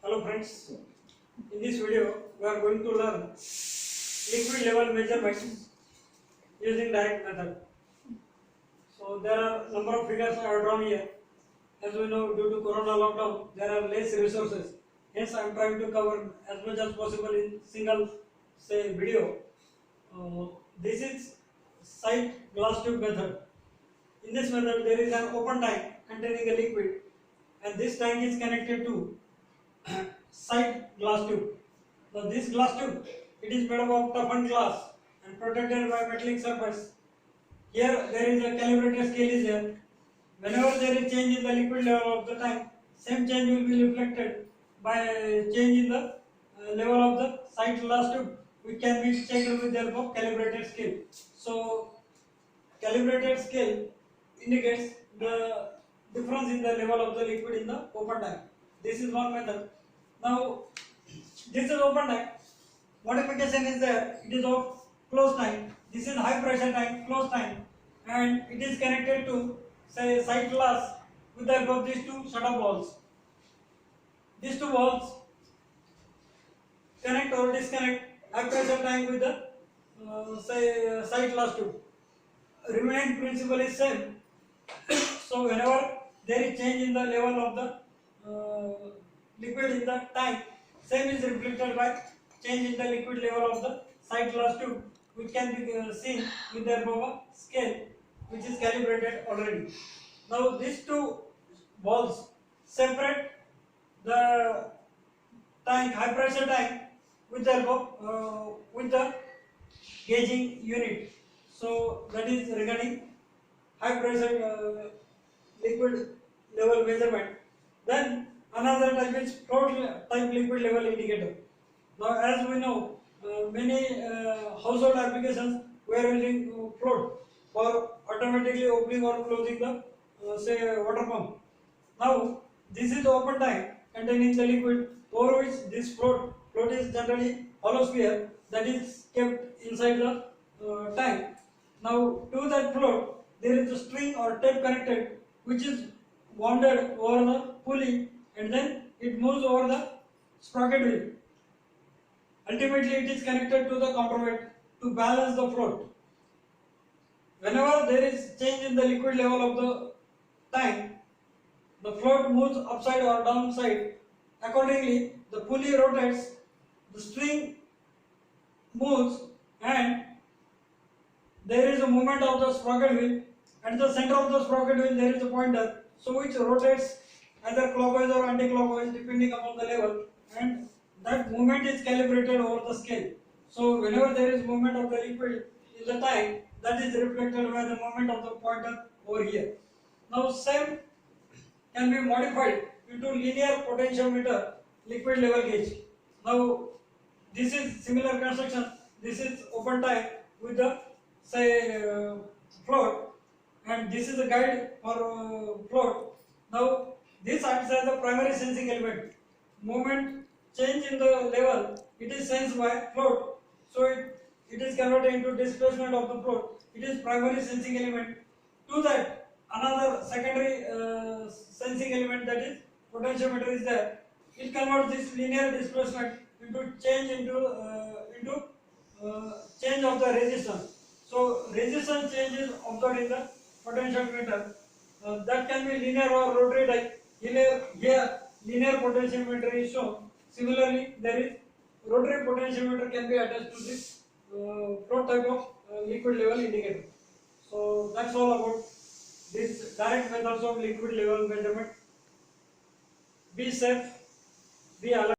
Hello friends, in this video we are going to learn liquid level measurement using direct method. So there are number of figures I have drawn here. As we know, due to corona lockdown there are less resources. Hence I am trying to cover as much as possible in single video. This is sight glass tube method. In this method there is an open tank containing a liquid and this tank is connected to side glass tube. Now this glass tube, it is made up of toughened glass and protected by metallic surface. Here there is a calibrated scale is here. Whenever there is change in the liquid level of the tank, same change will be reflected by change in the level of the side glass tube, which can be checked with the help of calibrated scale. So calibrated scale indicates the difference in the level of the liquid in the open tank. This is one method. Now this is open tank. Modification is there. It is of closed tank. This is high pressure tank, closed tank, and it is connected to say side glass with the help of these two shut-off valves. These two valves connect or disconnect high pressure tank with the side glass tube. Remaining principle is same. So whenever there is change in the level of the liquid in the tank, same is reflected by change in the liquid level of the side glass tube, which can be seen with the help of a scale which is calibrated already. Now these two balls separate the tank, high pressure tank, with the help of with the gauging unit. So that is regarding high pressure liquid level measurement. Then another type is float type liquid level indicator. Now as we know, many household applications we are using float for automatically opening or closing the say water pump. Now this is the open tank containing the liquid over which this float is generally hollow sphere that is kept inside the tank. Now to that float there is a string or tape connected which is wounded over the pulley and then it moves over the sprocket wheel. Ultimately it is connected to the counterweight to balance the float. Whenever there is change in the liquid level of the tank, the float moves upside or downside. Accordingly, the pulley rotates, the string moves, and there is a movement of the sprocket wheel. At the center of the sprocket wheel, there is a pointer, so which rotates either clockwise or anti-clockwise depending upon the level, and that movement is calibrated over the scale. So whenever there is movement of the liquid in the tank, that is reflected by the movement of the pointer over here. Now same can be modified into linear potentiometer liquid level gauge. Now this is similar construction. This is open tank with the float, and this is a guide for float. Now this acts as the primary sensing element. Movement change in the level, it is sensed by float. So it is converted into displacement of the float. It is primary sensing element. To that, another secondary sensing element, that is potentiometer, is there. It converts this linear displacement into change change of the resistance. So resistance change is observed in the potentiometer. That can be linear or rotary type. Here linear potentiometer is shown. Similarly, there is rotary potentiometer can be attached to this float type of liquid level indicator. So that's all about this direct methods of liquid level measurement. Be safe, be alert.